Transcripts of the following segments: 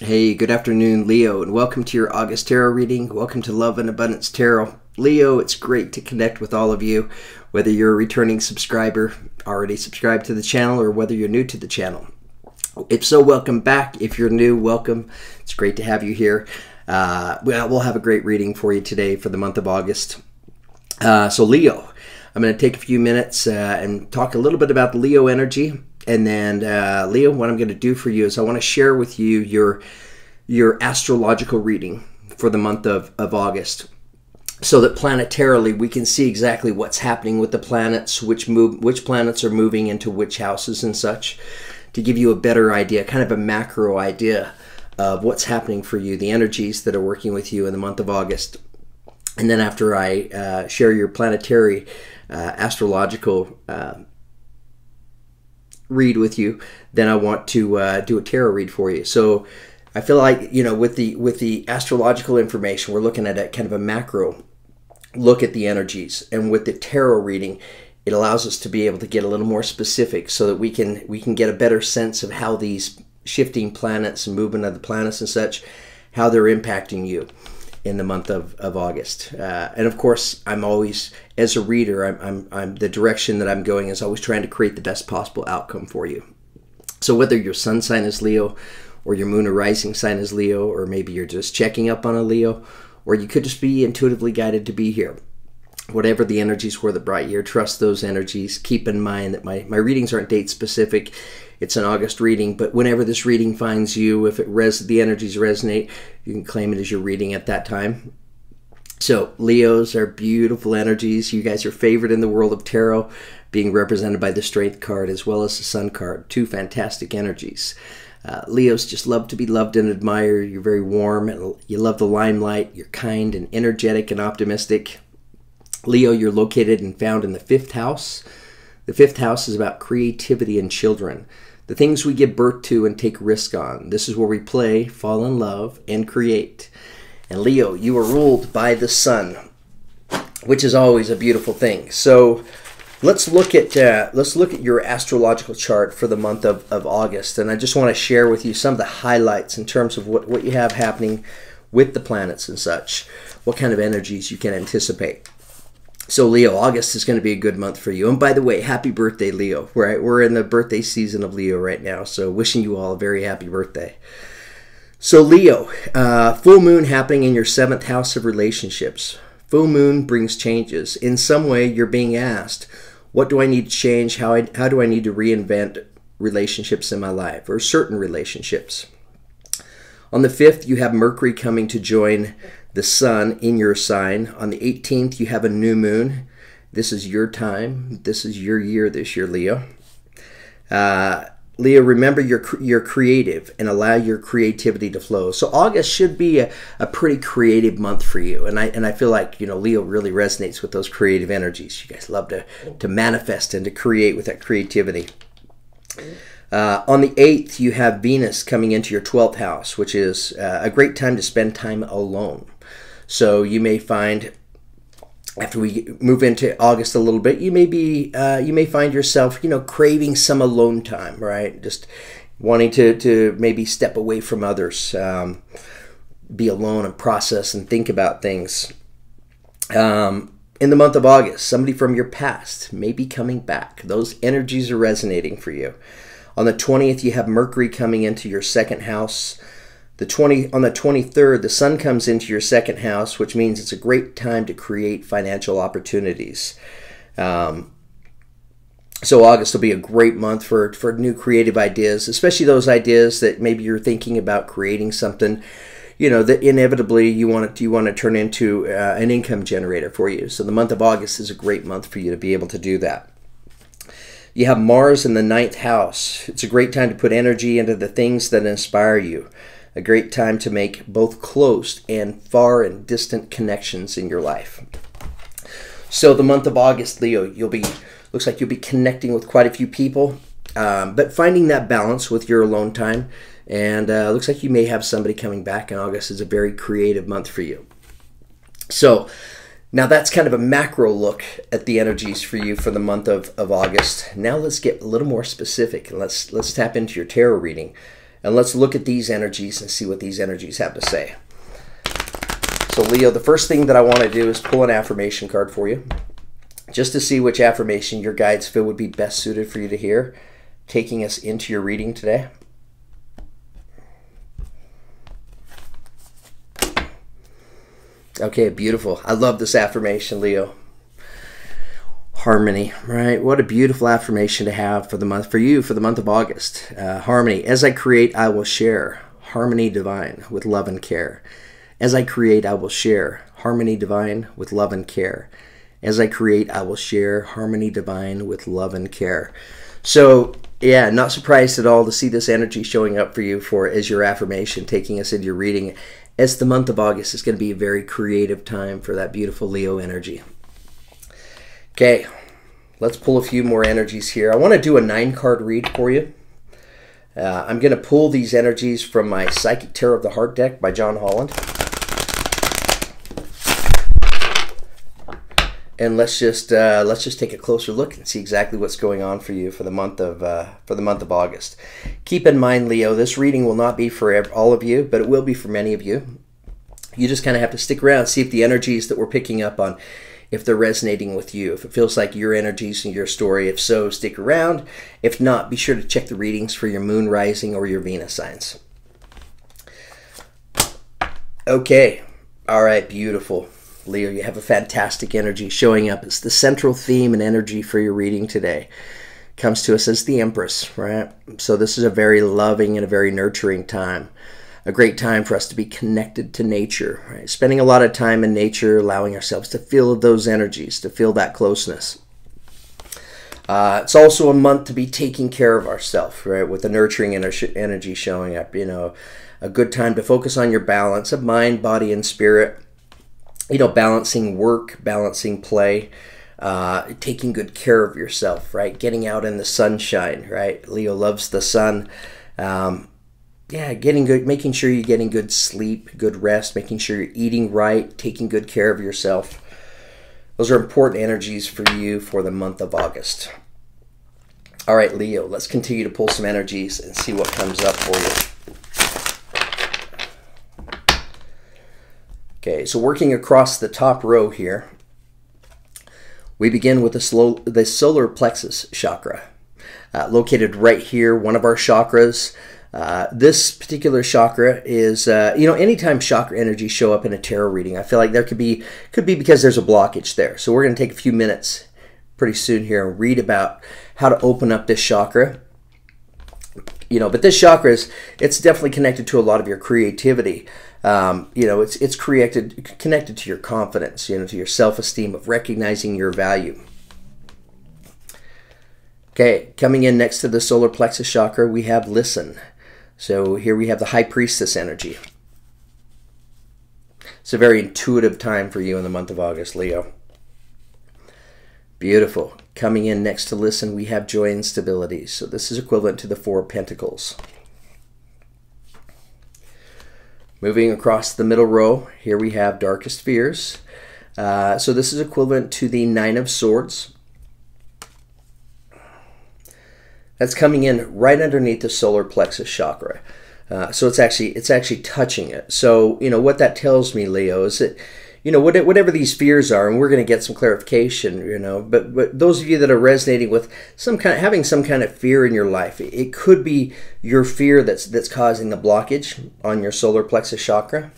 Hey, good afternoon, Leo, and welcome to your August Tarot reading. Welcome to Love and Abundance Tarot. Leo, it's great to connect with all of you, whether you're a returning subscriber, already subscribed to the channel, or whether you're new to the channel. If so, welcome back. If you're new, welcome. It's great to have you here. We'll have a great reading for you today for the month of August. So Leo, I'm going to take a few minutes and talk a little bit about the Leo energy. And then, Leo, what I'm going to do for you is I want to share with you your astrological reading for the month of August, so that planetarily we can see exactly what's happening with the planets, which planets are moving into which houses and such, to give you a better idea, kind of a macro idea of what's happening for you, the energies that are working with you in the month of August. And then after I share your planetary astrological read with you, then I want to do a tarot read for you. So I feel like, you know, with the astrological information, we're looking at kind of a macro look at the energies, and with the tarot reading, it allows us to be able to get a little more specific, so that we can get a better sense of how these shifting planets and movement of the planets and such, how they're impacting you in the month of August. And of course, I'm always, as a reader, I'm the direction that I'm going is always trying to create the best possible outcome for you. So whether your sun sign is Leo, or your moon or rising sign is Leo, or maybe you're just checking up on a Leo, or you could just be intuitively guided to be here. Whatever the energies were that brought you here, trust those energies. Keep in mind that my readings aren't date specific. It's an August reading, but whenever this reading finds you, if the energies resonate, you can claim it as your reading at that time. So Leos are beautiful energies. You guys are favored in the world of tarot, being represented by the Strength card as well as the Sun card. Two fantastic energies. Leos just love to be loved and admired. You're very warm, and you love the limelight. You're kind and energetic and optimistic. Leo, you're located and found in the 5th house. The 5th house is about creativity and children, the things we give birth to and take risk on. This is where we play, fall in love, and create. And Leo, you are ruled by the sun, which is always a beautiful thing. So let's look at your astrological chart for the month of August, and I just want to share with you some of the highlights in terms of what you have happening with the planets and such, what kind of energies you can anticipate. So Leo, August is going to be a good month for you. And by the way, happy birthday, Leo. Right? We're in the birthday season of Leo right now, so wishing you all a very happy birthday. So Leo, full moon happening in your 7th house of relationships. Full moon brings changes. In some way, you're being asked, what do I need to change? How do I need to reinvent relationships in my life, or certain relationships? On the 5th, you have Mercury coming to join the sun in your sign. On the 18th, you have a new moon. This is your time. This is your year this year, Leo. Leo, remember you're creative, and allow your creativity to flow. So August should be a pretty creative month for you. And I feel like, you know, Leo really resonates with those creative energies. You guys love to manifest and to create with that creativity. On the 8th, you have Venus coming into your 12th house, which is a great time to spend time alone. So you may find, after we move into August a little bit, you may find yourself, you know, craving some alone time, right? Just wanting to maybe step away from others, be alone and process and think about things. In the month of August, somebody from your past may be coming back. Those energies are resonating for you. On the 20th, you have Mercury coming into your 2nd house. On the 23rd, the sun comes into your 2nd house, which means it's a great time to create financial opportunities. So August will be a great month for new creative ideas, especially those ideas that maybe you're thinking about creating something, you know, that inevitably you want to turn into an income generator for you. So the month of August is a great month for you to be able to do that. You have Mars in the 9th house. It's a great time to put energy into the things that inspire you. A great time to make both close and far and distant connections in your life. So the month of August, Leo, looks like you'll be connecting with quite a few people, but finding that balance with your alone time. And looks like you may have somebody coming back in August. Is a very creative month for you. So now that's kind of a macro look at the energies for you for the month of August. Now let's get a little more specific. Let's tap into your tarot reading. And let's look at these energies and see what these energies have to say. So Leo, the first thing that I want to do is pull an affirmation card for you, just to see which affirmation your guides feel would be best suited for you to hear, taking us into your reading today. Okay, beautiful. I love this affirmation, Leo. Harmony, right? What a beautiful affirmation to have for the month, for you, for the month of August. Harmony. As I create, I will share. Harmony divine with love and care. As I create, I will share. Harmony divine with love and care. As I create, I will share. Harmony divine with love and care. So, yeah, not surprised at all to see this energy showing up for you as your affirmation, taking us into your reading. As the month of August is going to be a very creative time for that beautiful Leo energy. Okay, let's pull a few more energies here. I want to do a 9-card read for you. I'm going to pull these energies from my Psychic Tarot of the Heart deck by John Holland. And let's just take a closer look and see exactly what's going on for you for the month of August. Keep in mind, Leo, this reading will not be for all of you, but it will be for many of you. You just kind of have to stick around, see if the energies that we're picking up on, if they're resonating with you, if it feels like your energies and your story. If so, stick around. If not, be sure to check the readings for your moon rising or your Venus signs. Okay. All right. Beautiful. Leo, you have a fantastic energy showing up. It's the central theme and energy for your reading today. Comes to us as the Empress, right? So this is a very loving and a very nurturing time. A great time for us to be connected to nature, right? Spending a lot of time in nature, allowing ourselves to feel those energies, to feel that closeness. It's also a month to be taking care of ourselves, right? With the nurturing energy showing up, you know, a good time to focus on your balance of mind, body, and spirit. You know, balancing work, balancing play, taking good care of yourself, right? Getting out in the sunshine, right? Leo loves the sun. Yeah, making sure you're getting good sleep, good rest, making sure you're eating right, taking good care of yourself. Those are important energies for you for the month of August. All right, Leo, let's continue to pull some energies and see what comes up for you. Okay, so working across the top row here, we begin with the solar plexus chakra, located right here, one of our chakras. This particular chakra is, you know, anytime chakra energy show up in a tarot reading, I feel like there could be because there's a blockage there. So we're going to take a few minutes pretty soon here and read about how to open up this chakra. You know, but this chakra it's definitely connected to a lot of your creativity. You know, it's connected to your confidence, you know, to your self-esteem of recognizing your value. Okay, coming in next to the solar plexus chakra, we have listen. So here we have the High Priestess energy. It's a very intuitive time for you in the month of August, Leo. Beautiful. Coming in next to listen, we have joy and stability. So this is equivalent to the Four of Pentacles. Moving across the middle row, here we have darkest fears. So this is equivalent to the Nine of Swords. That's coming in right underneath the solar plexus chakra. So it's actually touching it. So, you know, what that tells me, Leo, is that, you know, whatever these fears are, and we're going to get some clarification, you know, but those of you that are resonating with having some kind of fear in your life, it could be your fear that's causing the blockage on your solar plexus chakra.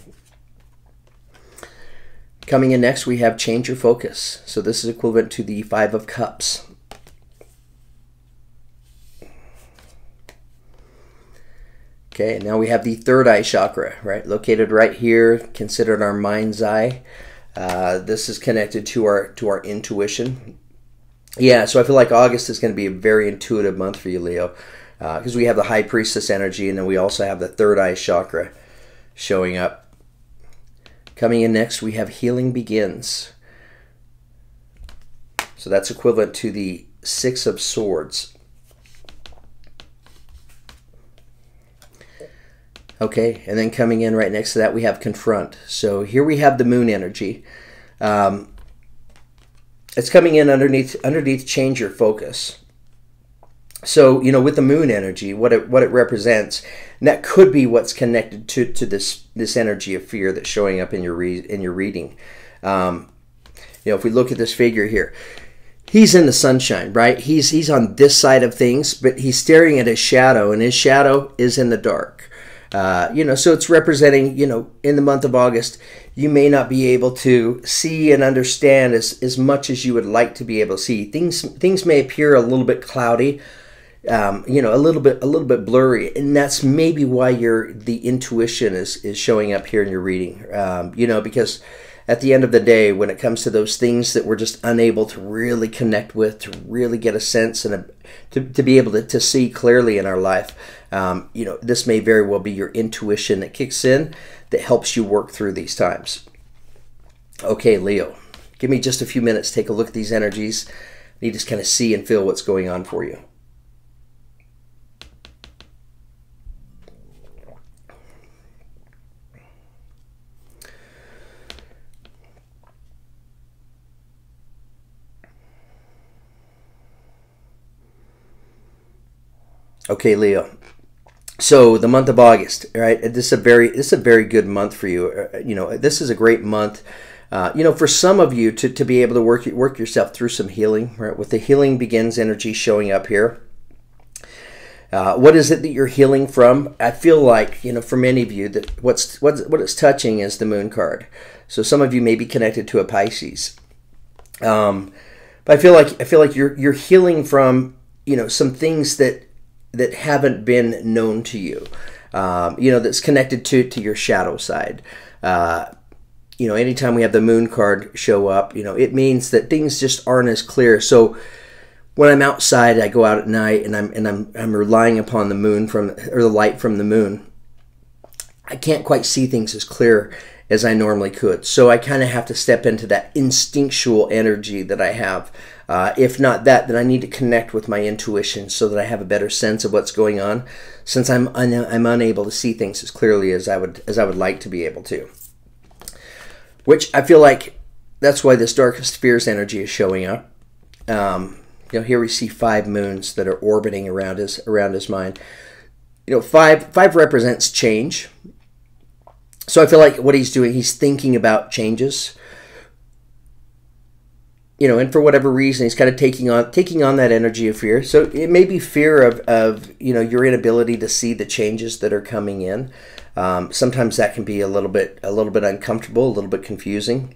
Coming in next, we have change your focus. So this is equivalent to the Five of Cups. Okay, now we have the third eye chakra, right? Located right here, considered our mind's eye. This is connected to our intuition. Yeah, so I feel like August is going to be a very intuitive month for you, Leo, because we have the High Priestess energy, and then we also have the third eye chakra showing up. Coming in next, we have healing begins. So that's equivalent to the Six of Swords. Okay, and then coming in right next to that, we have confront. So here we have the moon energy. It's coming in underneath change your focus. So, with the moon energy, what it represents, and that could be what's connected to this energy of fear that's showing up in your reading. If we look at this figure here, he's in the sunshine, right? He's on this side of things, but he's staring at his shadow, and his shadow is in the dark. So it's representing, in the month of August, you may not be able to see and understand as much as you would like to be able to see. Things may appear a little bit cloudy, a little bit blurry, and that's maybe why the intuition is showing up here in your reading. Because at the end of the day, when it comes to those things that we're just unable to really connect with, to really get a sense and to be able to see clearly in our life, this may very well be your intuition that kicks in that helps you work through these times. Okay, Leo, give me just a few minutes. Take a look at these energies. You just kind of see and feel what's going on for you. Okay, Leo. So the month of August, right? This is a very good month for you. This is a great month. For some of you to be able to work yourself through some healing, right? With the healing begins energy showing up here. What is it that you're healing from? I feel like, for many of you, that what it's touching is the moon card. So some of you may be connected to a Pisces. But I feel like you're healing from, some things that haven't been known to you, that's connected to your shadow side. Anytime we have the moon card show up, it means that things just aren't as clear. So when I'm outside, I go out at night and I'm relying upon the moon or the light from the moon. I can't quite see things as clear as I normally could. So I kind of have to step into that instinctual energy that I have. If not that, then I need to connect with my intuition so that I have a better sense of what's going on, since I'm unable to see things as clearly as I would like to be able to. Which I feel like that's why this darkest fears energy is showing up. Here we see 5 moons that are orbiting around his mind. 5 represents change. So I feel like what he's doing, he's thinking about changes. And for whatever reason, he's kind of taking on that energy of fear. So it may be fear of your inability to see the changes that are coming in. Sometimes that can be a little bit uncomfortable, a little bit confusing.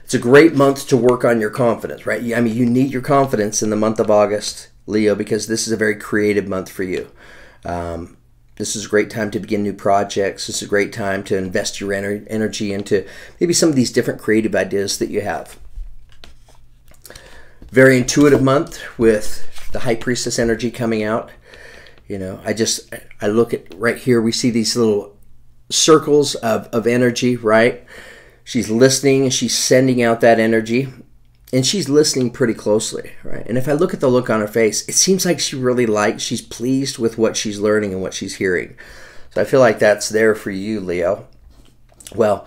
It's a great month to work on your confidence, right? I mean, you need your confidence in the month of August, Leo, because this is a very creative month for you. This is a great time to begin new projects. This is a great time to invest your energy into maybe some of these different creative ideas that you have. Very intuitive month with the High Priestess energy coming out. I look at right here, we see these little circles of energy, right? She's listening and she's sending out that energy, and she's listening pretty closely, right? And if I look at the look on her face, it seems like she's pleased with what she's learning and what she's hearing. So I feel like that's there for you, Leo. Well,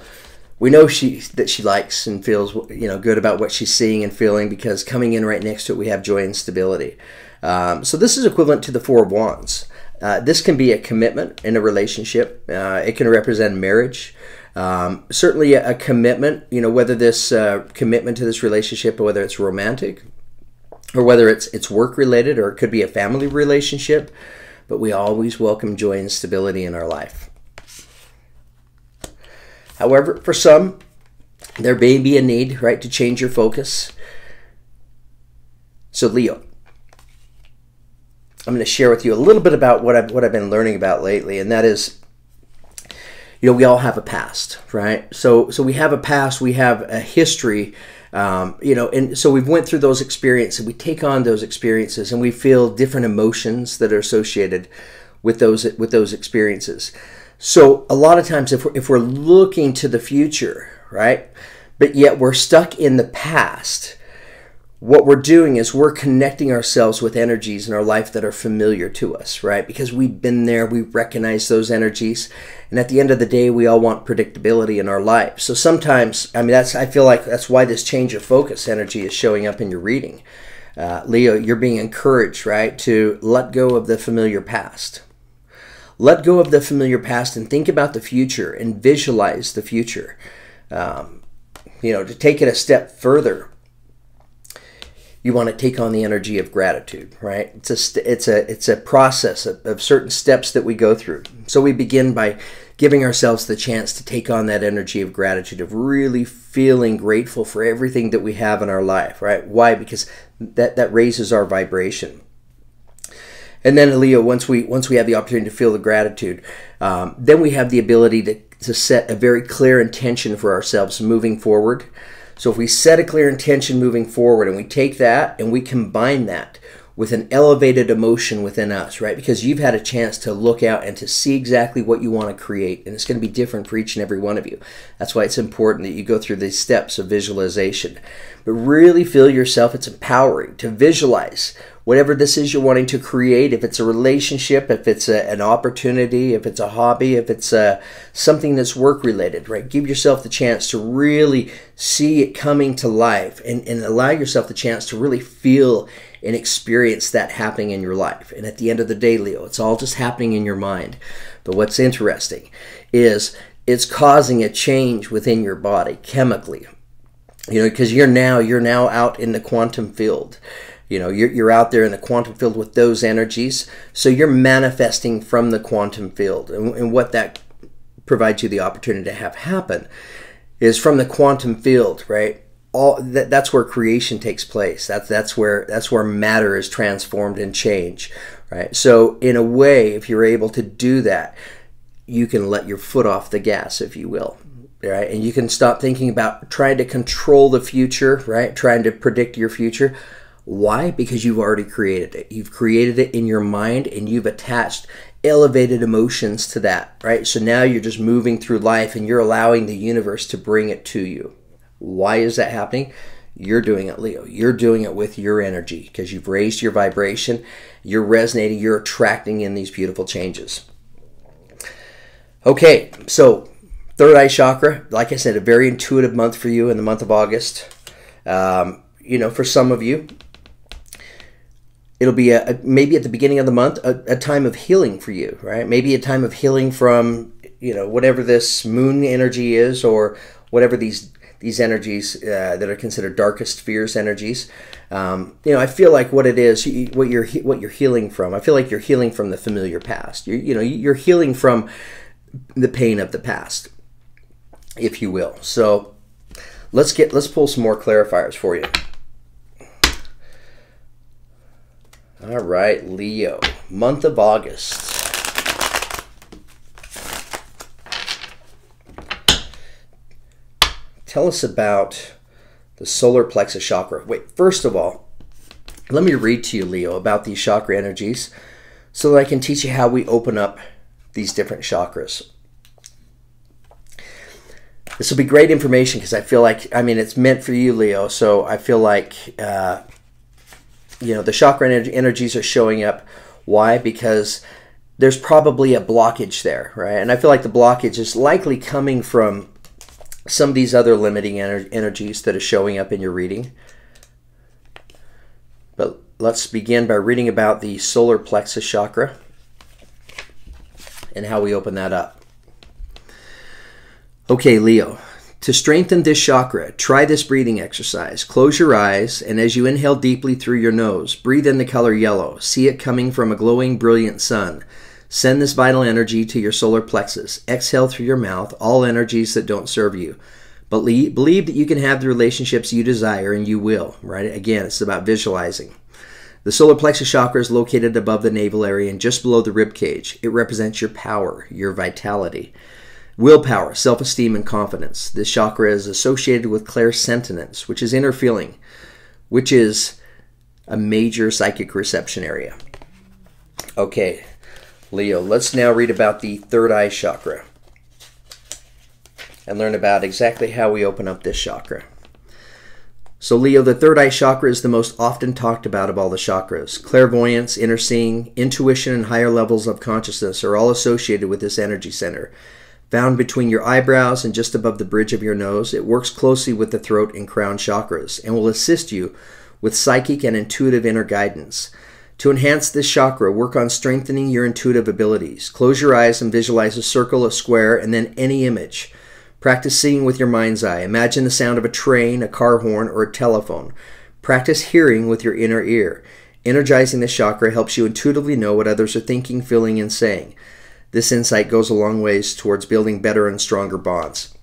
we know that she likes and feels good about what she's seeing and feeling, because coming in right next to it, we have joy and stability. So this is equivalent to the 4 of Wands. This can be a commitment in a relationship. It can represent marriage. Certainly a commitment, whether this commitment to this relationship, or whether it's romantic, or whether it's work related, or it could be a family relationship. But we always welcome joy and stability in our life. However, for some, there may be a need, right, to change your focus. So Leo, I'm going to share with you a little bit about what I've been learning about lately, and that is, we all have a past, right? So we have a past, we have a history, and so we've went through those experiences. We take on those experiences, and we feel different emotions that are associated with those experiences. So a lot of times, if we're looking to the future, right, but yet we're stuck in the past, what we're doing is we're connecting ourselves with energies in our life that are familiar to us, right? Because we've been there, we recognize those energies, and at the end of the day, we all want predictability in our life. So sometimes, I feel like that's why this change of focus energy is showing up in your reading. Leo, you're being encouraged, right, to let go of the familiar past. Let go of the familiar past and think about the future and visualize the future. To take it a step further, you want to take on the energy of gratitude, right? It's a process of certain steps that we go through. So we begin by giving ourselves the chance to take on that energy of gratitude, of really feeling grateful for everything that we have in our life, right? Why? Because that raises our vibration. And then, Leo, once we have the opportunity to feel the gratitude, then we have the ability to set a very clear intention for ourselves moving forward. So if we set a clear intention moving forward and we take that and we combine that with an elevated emotion within us, right? Because you've had a chance to look out and to see exactly what you want to create, and it's going to be different for each and every one of you. That's why it's important that you go through these steps of visualization. But really feel yourself. It's empowering to visualize whatever this is you're wanting to create, if it's a relationship, if it's an opportunity, if it's a hobby, if it's something that's work-related, right? Give yourself the chance to really see it coming to life and allow yourself the chance to really feel and experience that happening in your life. And at the end of the day, Leo, it's all just happening in your mind. But what's interesting is it's causing a change within your body chemically, because you're now out in the quantum field. You're out there in the quantum field with those energies. So you're manifesting from the quantum field. And what that provides you the opportunity to have happen is from the quantum field, right? That's where creation takes place. That's where matter is transformed and changed, right? So in a way, if you're able to do that, you can let your foot off the gas, if you will. Right? And you can stop thinking about trying to control the future, right? Trying to predict your future. Why? Because you've already created it. You've created it in your mind and you've attached elevated emotions to that, right? So now you're just moving through life and you're allowing the universe to bring it to you. Why is that happening? You're doing it, Leo. You're doing it with your energy because you've raised your vibration. You're resonating. You're attracting in these beautiful changes. Okay, so third eye chakra, like I said, a very intuitive month for you in the month of August. For some of you, it'll be maybe at the beginning of the month, a time of healing for you, right? Maybe a time of healing from, whatever this moon energy is or whatever these energies that are considered darkest fears energies. I feel like what it is, what you're healing from. I feel like you're healing from the familiar past. You're healing from the pain of the past, if you will. So let's pull some more clarifiers for you. All right, Leo, month of August. Tell us about the solar plexus chakra. Wait, first of all, let me read to you, Leo, about these chakra energies so that I can teach you how we open up these different chakras. This will be great information because I feel like, it's meant for you, Leo, so I feel like, the chakra energies are showing up. Why? Because there's probably a blockage there, right? And I feel like the blockage is likely coming from some of these other limiting energies that are showing up in your reading. But let's begin by reading about the solar plexus chakra and how we open that up. Okay, Leo, to strengthen this chakra, try this breathing exercise. Close your eyes, and as you inhale deeply through your nose, breathe in the color yellow. See it coming from a glowing, brilliant sun. Send this vital energy to your solar plexus. Exhale through your mouth all energies that don't serve you. But believe that you can have the relationships you desire, and you will, right? Again, it's about visualizing. The solar plexus chakra is located above the navel area and just below the rib cage. It represents your power, your vitality, willpower, self-esteem, and confidence. This chakra is associated with clairsentience, which is inner feeling, which is a major psychic reception area. Okay, Leo, let's now read about the third eye chakra and learn about exactly how we open up this chakra. So Leo, the third eye chakra is the most often talked about of all the chakras. Clairvoyance, inner seeing, intuition, and higher levels of consciousness are all associated with this energy center. Found between your eyebrows and just above the bridge of your nose, it works closely with the throat and crown chakras and will assist you with psychic and intuitive inner guidance. To enhance this chakra, work on strengthening your intuitive abilities. Close your eyes and visualize a circle, a square, and then any image. Practice seeing with your mind's eye. Imagine the sound of a train, a car horn, or a telephone. Practice hearing with your inner ear. Energizing this chakra helps you intuitively know what others are thinking, feeling, and saying. This insight goes a long ways towards building better and stronger bonds.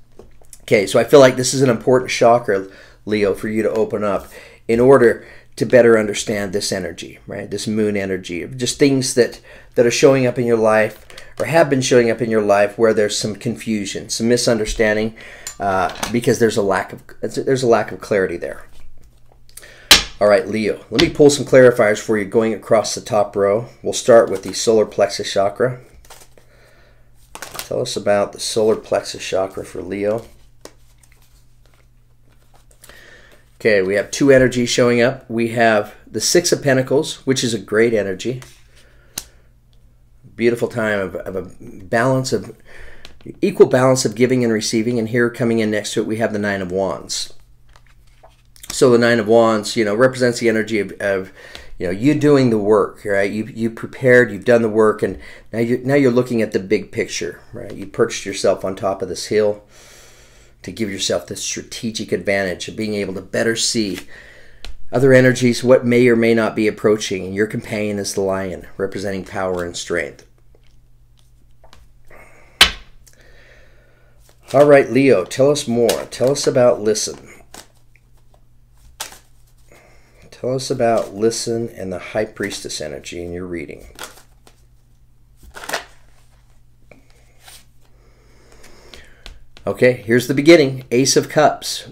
Okay, so I feel like this is an important chakra, Leo, for you to open up in order to better understand this energy, right? This moon energy, just things that are showing up in your life or have been showing up in your life where there's some confusion, some misunderstanding, because there's a lack of clarity there. All right, Leo, let me pull some clarifiers for you going across the top row. We'll start with the solar plexus chakra. Tell us about the solar plexus chakra for Leo. Okay, we have two energies showing up. We have the Six of Pentacles, which is a great energy. Beautiful time of a balance of equal balance of giving and receiving. And here coming in next to it, we have the Nine of Wands. So the Nine of Wands, represents the energy of you doing the work, right? You prepared, you've done the work, and now you're looking at the big picture, right? You perched yourself on top of this hill to give yourself the strategic advantage of being able to better see other energies, what may or may not be approaching. And your companion is the lion, representing power and strength. All right, Leo, tell us more. Tell us about listen. Tell us about listen and the High Priestess energy in your reading. Okay, here's the beginning. Ace of Cups.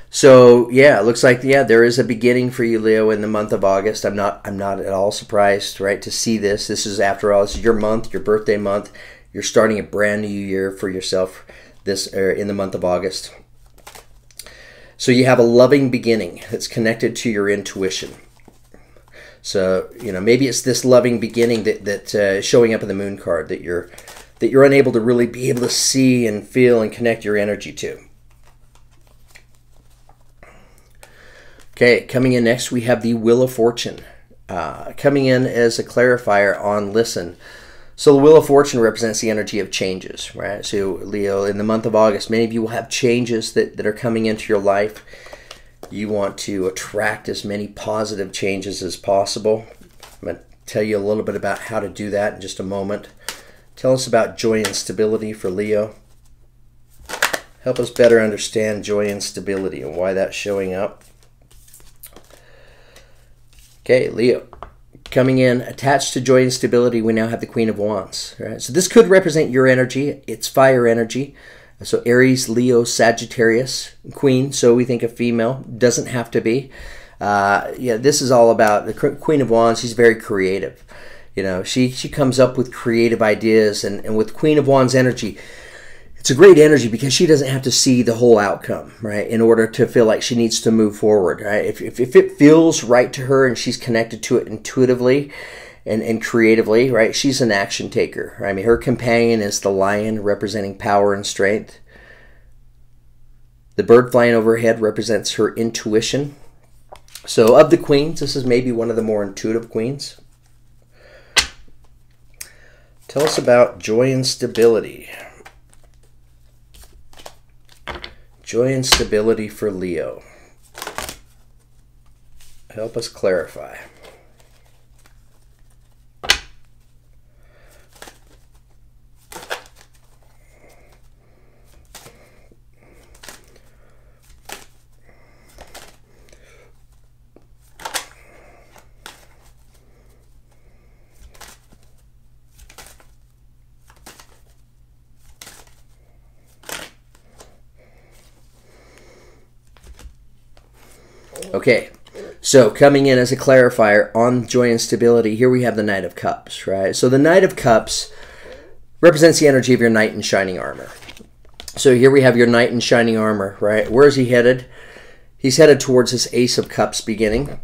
So yeah, it looks like there is a beginning for you, Leo, in the month of August. I'm not at all surprised, right, to see this. This is, after all, this is your month, your birthday month. You're starting a brand new year for yourself in the month of August. So you have a loving beginning that's connected to your intuition. So maybe it's this loving beginning that showing up in the moon card that you're unable to really be able to see and feel and connect your energy to. Okay, coming in next, we have the Wheel of Fortune. Coming in as a clarifier on listen. So the Wheel of Fortune represents the energy of changes, right? So Leo, in the month of August, many of you will have changes that are coming into your life. You want to attract as many positive changes as possible. I'm going to tell you a little bit about how to do that in just a moment. Tell us about joy and stability for Leo. Help us better understand joy and stability and why that's showing up. Okay, Leo. Coming in, attached to joy and stability, we now have the Queen of Wands. Right? So this could represent your energy. It's fire energy. So Aries, Leo, Sagittarius, Queen. So we think a female. Doesn't have to be. This is all about the Queen of Wands. She's very creative. She comes up with creative ideas. And with Queen of Wands energy, it's a great energy because she doesn't have to see the whole outcome, right, in order to feel like she needs to move forward, right? If it feels right to her and she's connected to it intuitively and creatively, right, she's an action taker. Right? I mean, her companion is the lion, representing power and strength. The bird flying overhead represents her intuition. So of the queens, this is maybe one of the more intuitive queens. Tell us about joy and stability. Joy and stability for Leo. Help us clarify. Okay, so coming in as a clarifier on joy and stability, here we have the Knight of Cups, right? So the Knight of Cups represents the energy of your knight in shining armor. So here we have your knight in shining armor, right? Where is he headed? He's headed towards this Ace of Cups beginning.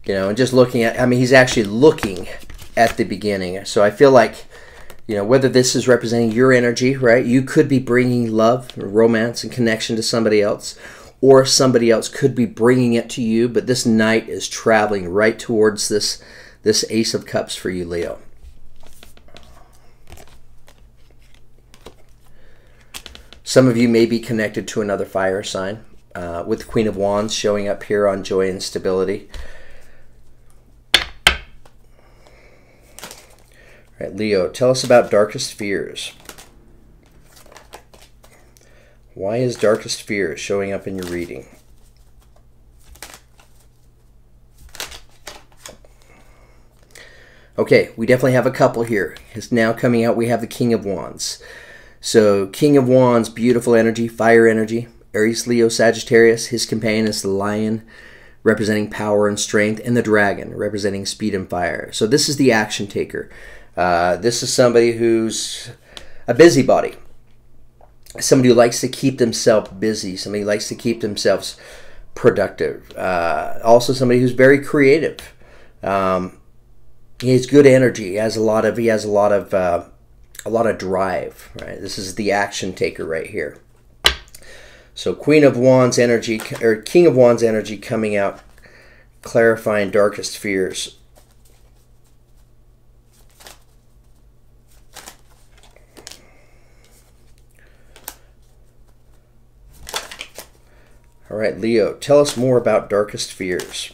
And just looking at, he's actually looking at the beginning. So I feel like, whether this is representing your energy, right? You could be bringing love, romance, and connection to somebody else. or somebody else could be bringing it to you, but this knight is traveling right towards this Ace of Cups for you, Leo. Some of you may be connected to another fire sign, with the Queen of Wands showing up here on joy and stability. All right, Leo, tell us about darkest fears. Why is darkest fears showing up in your reading? Okay, we definitely have a couple here. It's now coming out, we have the King of Wands. So, King of Wands, beautiful energy, fire energy. Aries, Leo, Sagittarius. His companion is the lion, representing power and strength, and the dragon, representing speed and fire. So this is the action taker. This is somebody who's a busybody. Somebody who likes to keep themselves busy. Somebody who likes to keep themselves productive. Also somebody who's very creative. He has good energy. He has a lot of drive. Right. This is the action taker right here. So Queen of Wands energy, or King of Wands energy coming out, clarifying darkest fears. All right, Leo, tell us more about darkest fears.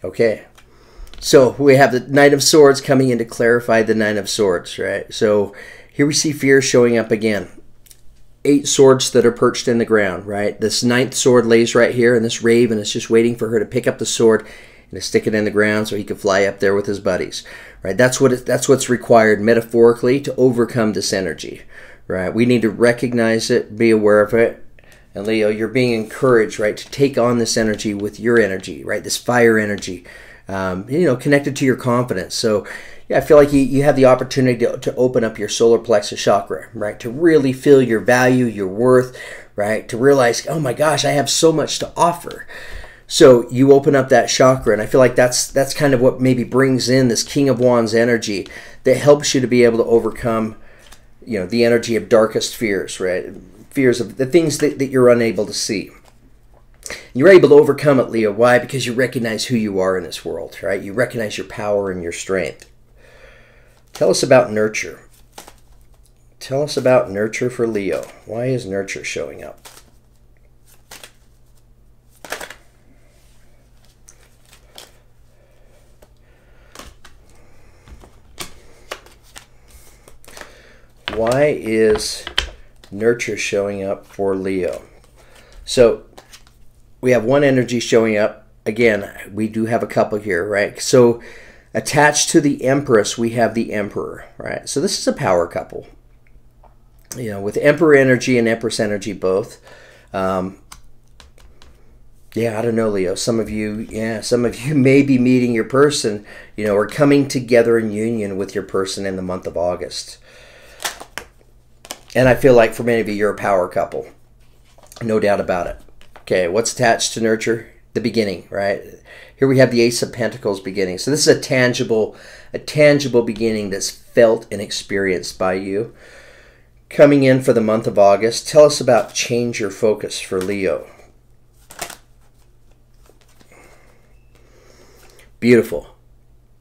Okay. So we have the Knight of Swords coming in to clarify the Nine of Swords, right? So here we see fear showing up again. 8 swords that are perched in the ground, right? This 9th sword lays right here, and this raven is just waiting for her to pick up the sword and to stick it in the ground so he can fly up there with his buddies, right? That's what's required metaphorically to overcome this energy, right? We need to recognize it, be aware of it. And Leo, you're being encouraged, right, to take on this energy with your energy, right? This fire energy. Connected to your confidence. So yeah, I feel like you have the opportunity to open up your solar plexus chakra, right? To really feel your value, your worth, right? To realize, oh my gosh, I have so much to offer. So you open up that chakra, and I feel like that's kind of what maybe brings in this King of Wands energy that helps you to be able to overcome, the energy of darkest fears, right? Fears of the things that you're unable to see. You're able to overcome it, Leo. Why? Because you recognize who you are in this world, right? You recognize your power and your strength. Tell us about nurture. Tell us about nurture for Leo. Why is nurture showing up? Why is nurture showing up for Leo? So we have one energy showing up. Again, we do have a couple here, right? So attached to the Empress, we have the Emperor, right? So this is a power couple. With Emperor energy and Empress energy both. Yeah, I don't know, Leo. Some of you may be meeting your person, or coming together in union with your person in the month of August. And I feel like for many of you, you're a power couple. No doubt about it. Okay, what's attached to nurture? The beginning, right? Here we have the Ace of Pentacles beginning. So this is a tangible beginning that's felt and experienced by you. Coming in for the month of August, tell us about change your focus for Leo. Beautiful.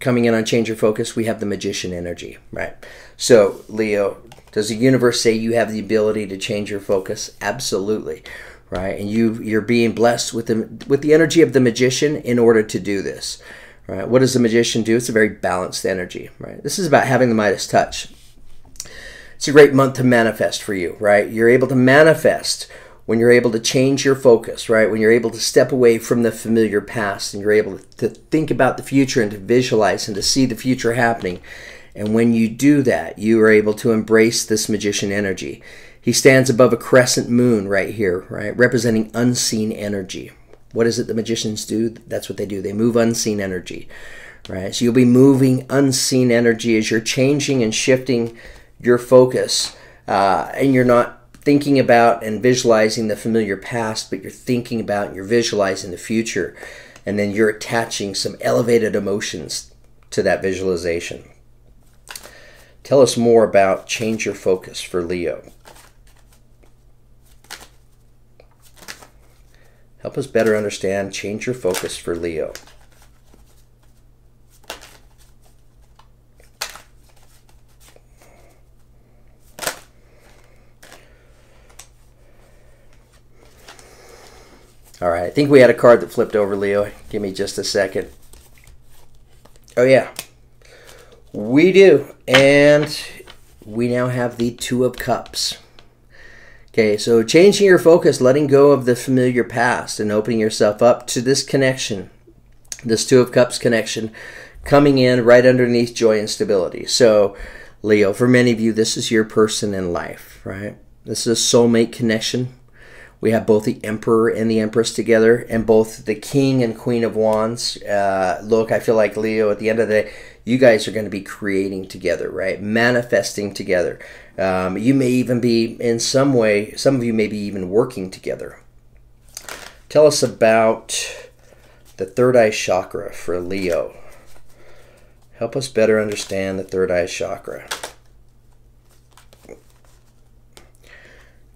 Coming in on change your focus, we have the Magician energy, right? So Leo, does the universe say you have the ability to change your focus? Absolutely. Right, and you're being blessed with the energy of the Magician in order to do this. Right, what does the Magician do? It's a very balanced energy. Right, this is about having the Midas touch. It's a great month to manifest for you. Right, you're able to manifest when you're able to change your focus. Right, when you're able to step away from the familiar past and you're able to think about the future and to visualize and to see the future happening. And when you do that, you are able to embrace this Magician energy. He stands above a crescent moon right here, right, representing unseen energy. What is it the magicians do? That's what they do. They move unseen energy, right? So you'll be moving unseen energy as you're changing and shifting your focus, and you're not thinking about and visualizing the familiar past, but you're thinking about and you're visualizing the future, and then you're attaching some elevated emotions to that visualization. Tell us more about change your focus for Leo. Help us better understand change your focus for Leo. All right, I think we had a card that flipped over, Leo. Give me just a second. Oh, yeah. We do. And we now have the Two of Cups. Okay, so changing your focus, letting go of the familiar past and opening yourself up to this connection, this Two of Cups connection, coming in right underneath joy and stability. So, Leo, for many of you, this is your person in life, right? This is a soulmate connection. We have both the Emperor and the Empress together, and both the King and Queen of Wands. Look, I feel like, Leo, at the end of the day, you guys are going to be creating together, right? Manifesting together. You may even be, in some way, some of you may be even working together. Tell us about the third eye chakra for Leo. Help us better understand the third eye chakra.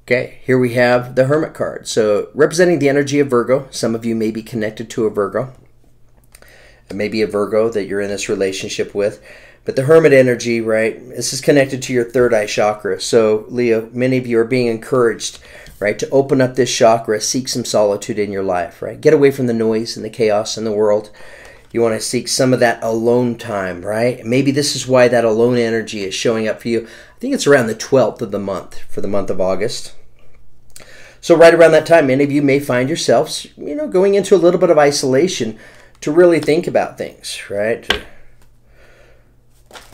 Okay, here we have the Hermit card. So representing the energy of Virgo. Some of you may be connected to a Virgo. It may be a Virgo that you're in this relationship with. But the Hermit energy, right, this is connected to your third eye chakra. So, Leo, many of you are being encouraged, right, to open up this chakra, seek some solitude in your life, right? Get away from the noise and the chaos in the world. You want to seek some of that alone time, right? Maybe this is why that alone energy is showing up for you. I think it's around the 12th of the month, for the month of August. So right around that time, many of you may find yourselves, going into a little bit of isolation to really think about things, right?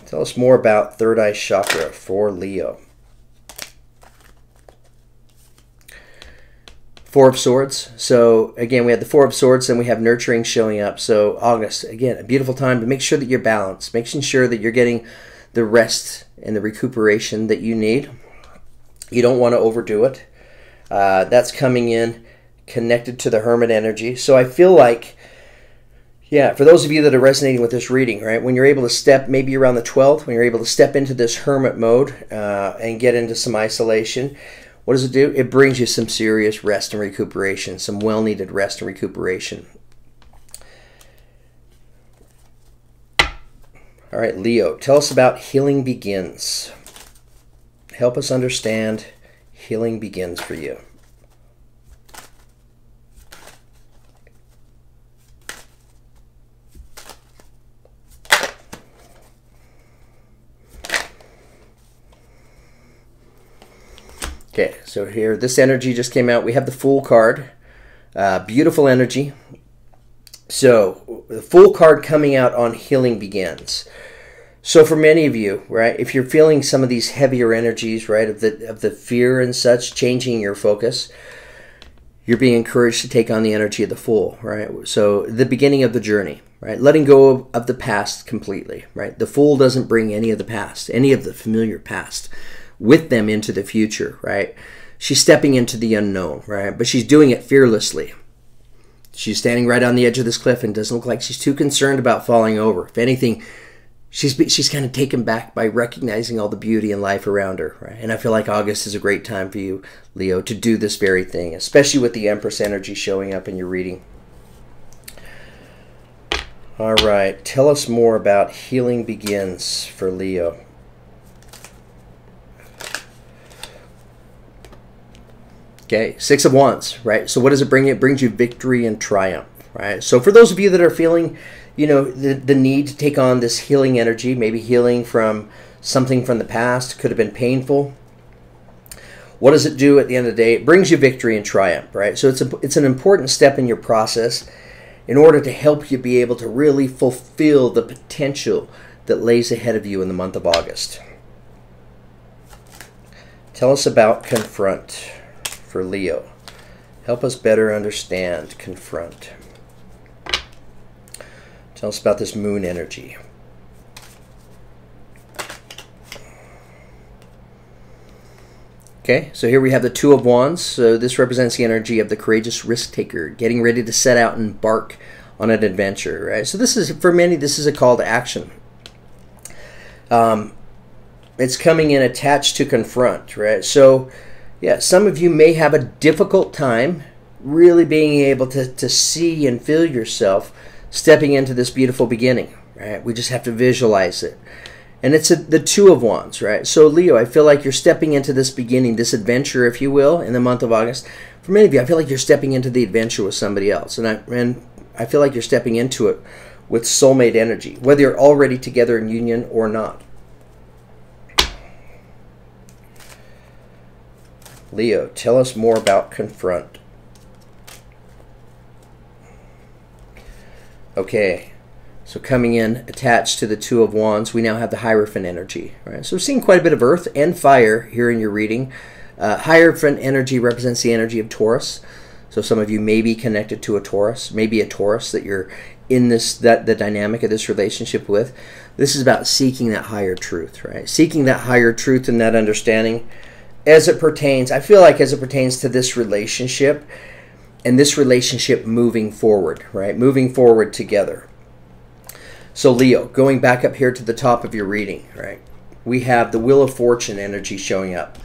Tell us more about third eye chakra for Leo. Four of Swords. So again, we have the Four of Swords, and we have nurturing showing up. So August, again, a beautiful time to make sure that you're balanced, making sure that you're getting the rest and the recuperation that you need. You don't want to overdo it. That's coming in connected to the Hermit energy. So I feel like, yeah, for those of you that are resonating with this reading, right, when you're able to step, maybe around the 12th, when you're able to step into this Hermit mode and get into some isolation, what does it do? It brings you some serious rest and recuperation, some well-needed rest and recuperation. All right, Leo, tell us about Healing Begins. Help us understand Healing Begins for you. Okay, so here, this energy just came out. We have the Fool card. Beautiful energy. So, the Fool card coming out on Healing Begins. So for many of you, right, if you're feeling some of these heavier energies, right, of the fear and such, changing your focus, you're being encouraged to take on the energy of the Fool, right? So the beginning of the journey, right? Letting go of the past completely, right? The Fool doesn't bring any of the past, any of the familiar past with them into the future, right? She's stepping into the unknown, right? But she's doing it fearlessly. She's standing right on the edge of this cliff and doesn't look like she's too concerned about falling over. If anything, she's kind of taken back by recognizing all the beauty in life around her, right? And I feel like August is a great time for you, Leo, to do this very thing, especially with the Empress energy showing up in your reading. All right, tell us more about Healing Begins for Leo. Okay, Six of Wands, right? So what does it bring you? It brings you victory and triumph, right? So for those of you that are feeling, the need to take on this healing energy, maybe healing from something from the past, could have been painful. What does it do at the end of the day? It brings you victory and triumph, right? So it's an important step in your process in order to help you be able to really fulfill the potential that lays ahead of you in the month of August. Tell us about Confront for Leo. Help us better understand Confront. Tell us about this Moon energy. Okay, so here we have the Two of Wands. So this represents the energy of the courageous risk taker, getting ready to set out and embark on an adventure, right? So this is, for many, this is a call to action. It's coming in attached to confront, right? So, yeah, some of you may have a difficult time really being able to see and feel yourself stepping into this beautiful beginning, right? We just have to visualize it. And it's the Two of Wands, right? So, Leo, I feel like you're stepping into this beginning, this adventure, if you will, in the month of August. For many of you, I feel like you're stepping into the adventure with somebody else. And I feel like you're stepping into it with soulmate energy, whether you're already together in union or not. Leo, tell us more about confront. Okay, so coming in attached to the Two of Wands, we now have the Hierophant energy, right? So we're seeing quite a bit of earth and fire here in your reading. Hierophant energy represents the energy of Taurus. So some of you may be connected to a Taurus, maybe a Taurus that you're in the dynamic of this relationship with. This is about seeking that higher truth, right? Seeking that higher truth and that understanding as it pertains, I feel like as it pertains to this relationship and this relationship moving forward, right? Moving forward together. So Leo, going back up here to the top of your reading, right? We have the Wheel of Fortune energy showing up.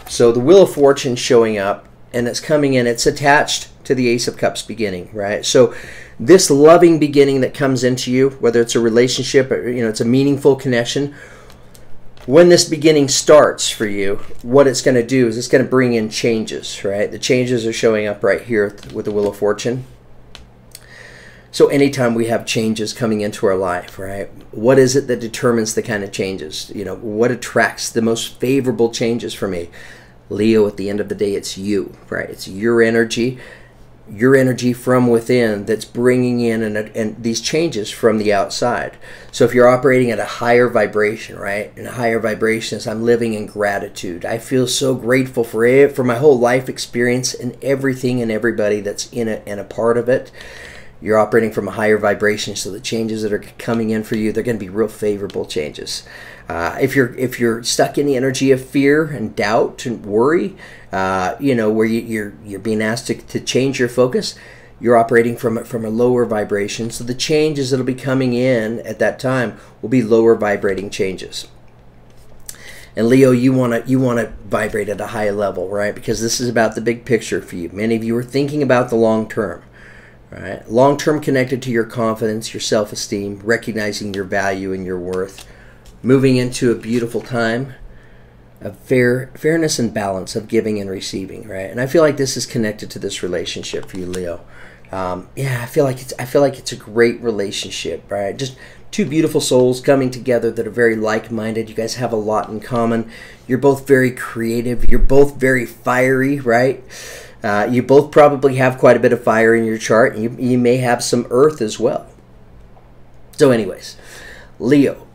So the Wheel of Fortune showing up, and it's coming in, it's attached to the Ace of Cups beginning, right? So this loving beginning that comes into you, whether it's a relationship or, you know, it's a meaningful connection, when this beginning starts for you, what it's going to do is it's going to bring in changes, right? The changes are showing up right here with the Wheel of Fortune. So anytime we have changes coming into our life, right? What is it that determines the kind of changes? You know, what attracts the most favorable changes for me? Leo, at the end of the day, it's you, right? It's your energy from within that's bringing in and these changes from the outside. So if you're operating at a higher vibration, right? And a higher vibration is I'm living in gratitude. I feel so grateful for it, for my whole life experience and everything and everybody that's in it and a part of it. You're operating from a higher vibration, so the changes that are coming in for you, they're going to be real favorable changes. If you're stuck in the energy of fear and doubt and worry, you know, where you're being asked to change your focus, you're operating from a lower vibration. So the changes that'll be coming in at that time will be lower vibrating changes. And Leo, you wanna vibrate at a high level, right? Because this is about the big picture for you. Many of you are thinking about the long term. Right? Long-term connected to your confidence, your self-esteem, recognizing your value and your worth, moving into a beautiful time of fairness and balance of giving and receiving, right? And I feel like this is connected to this relationship for you, Leo. Yeah, I feel like it's a great relationship, right? Just two beautiful souls coming together that are very like-minded. You guys have a lot in common. You're both very creative. You're both very fiery, right? You both probably have quite a bit of fire in your chart, and you may have some earth as well. So anyways, Leo,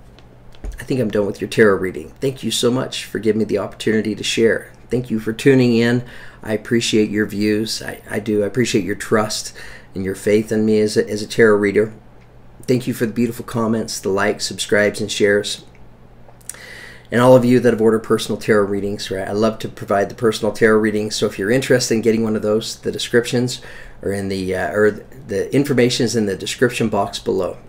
I think I'm done with your tarot reading. Thank you so much for giving me the opportunity to share. Thank you for tuning in. I appreciate your views. I do. I appreciate your trust and your faith in me as a tarot reader. Thank you for the beautiful comments, the likes, subscribes, and shares. And all of you that have ordered personal tarot readings, right? I love to provide the personal tarot readings. So if you're interested in getting one of those, the descriptions are in the information is in the description box below.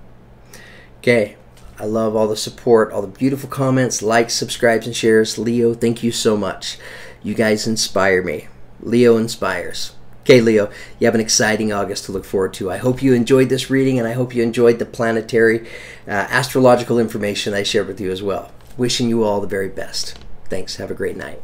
Okay. I love all the support, all the beautiful comments, likes, subscribes, and shares. Leo, thank you so much. You guys inspire me. Leo inspires. Okay, Leo, you have an exciting August to look forward to. I hope you enjoyed this reading, and I hope you enjoyed the planetary astrological information I shared with you as well. Wishing you all the very best. Thanks. Have a great night.